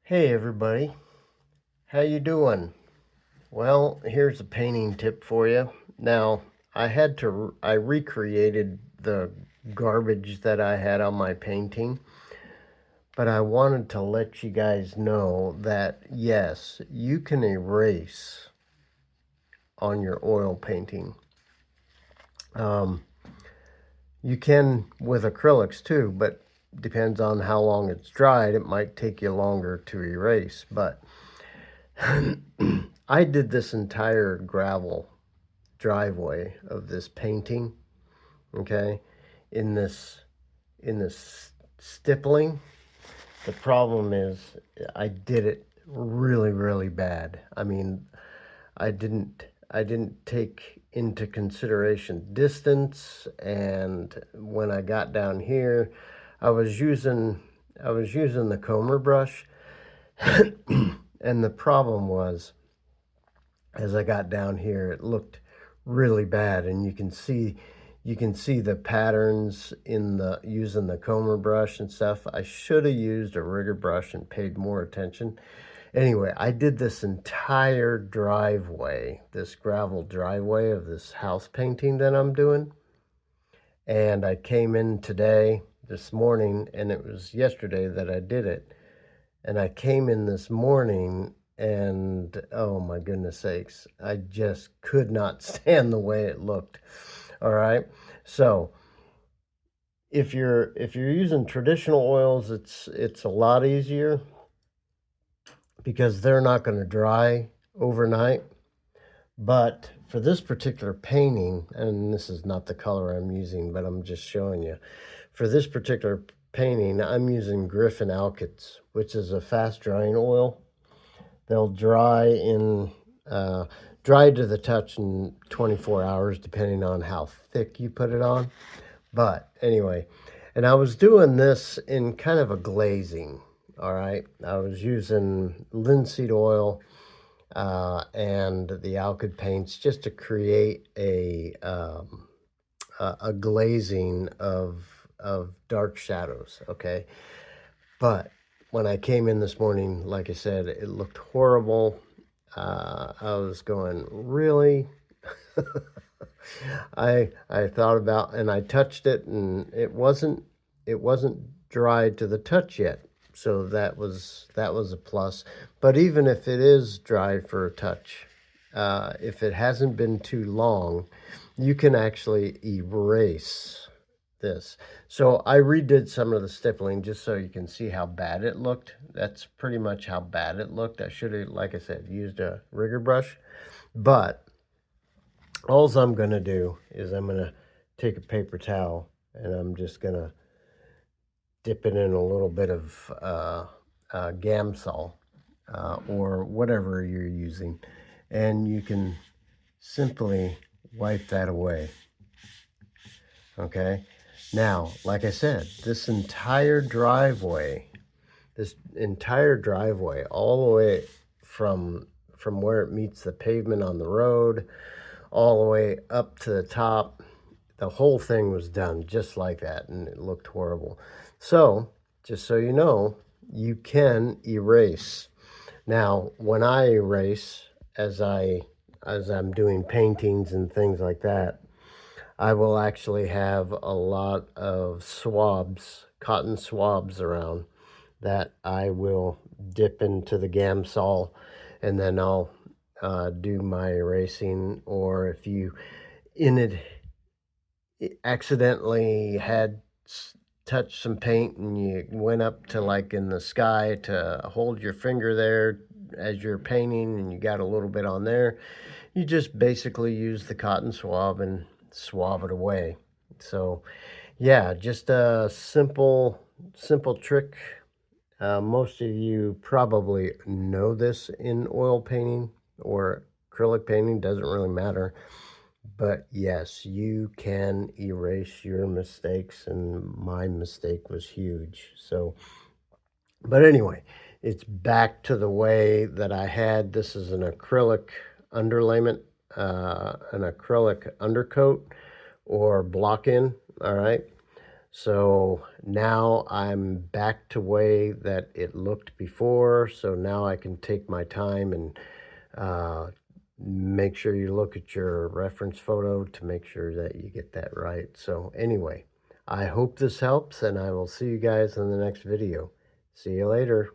Hey everybody, how you doing? Well, here's a painting tip for you. Now, I recreated the garbage that I had on my painting, but I wanted to let you guys know that yes, you can erase on your oil painting. Um, you can with acrylics too, but depends on how long it's dried. It might take you longer to erase, but I did this entire gravel driveway of this painting, okay, in this stippling. The problem is I did it really, really bad. I mean, I didn't take into consideration distance, and when I got down here, I was using I was using the comber brush, and the problem was as I got down here, it looked really bad, and you can see the patterns in the using the comber brush and stuff. I should have used a rigger brush and paid more attention. Anyway, I did this entire driveway, this gravel driveway of this house painting that I'm doing. And I came in this morning, and it was yesterday that I did it. And I came in this morning and oh my goodness sakes, I just could not stand the way it looked. All right. So if you're using traditional oils, it's a lot easier because they're not going to dry overnight. But for this particular painting, and this is not the color I'm using, but I'm just showing you. For this particular painting, I'm using Griffin Alkits, which is a fast drying oil. They'll dry to the touch in 24 hours, depending on how thick you put it on. But anyway, and I was doing this in kind of a glazing. All right, I was using linseed oil and the alkyd paints just to create a glazing of dark shadows. Okay, but when I came in this morning, like I said, it looked horrible. I was going, really? I thought about, and I touched it, and it wasn't dried to the touch yet. So that was a plus. But even if it is dry for a touch, if it hasn't been too long, you can actually erase this. So I redid some of the stippling just so you can see how bad it looked. That's pretty much how bad it looked. I should have, like I said, used a rigger brush. But all I'm going to do is I'm going to take a paper towel and I'm just going to dip it in a little bit of Gamsol or whatever you're using. And you can simply wipe that away. Okay. Now, like I said, this entire driveway, all the way from where it meets the pavement on the road, all the way up to the top, the whole thing was done just like that, and it looked horrible. So, just so you know, you can erase. Now, when I erase, as I'm doing paintings and things like that, I will actually have a lot of swabs, cotton swabs around that I will dip into the Gamsol, and then I'll do my erasing. Or if you in it accidentally had touched some paint and you went up to like in the sky to hold your finger there as you're painting and you got a little bit on there, you just basically use the cotton swab and swab it away. So yeah, just a simple trick. Most of you probably know this in oil painting or acrylic painting, doesn't really matter. But yes, you can erase your mistakes, and my mistake was huge. So, but anyway, it's back to the way that I had. This is an acrylic underlayment, an acrylic undercoat or block in. All right. So now I'm back to way that it looked before. So now I can take my time and uh, make sure you look at your reference photo to make sure that you get that right. So anyway, I hope this helps, and I will see you guys in the next video. See you later.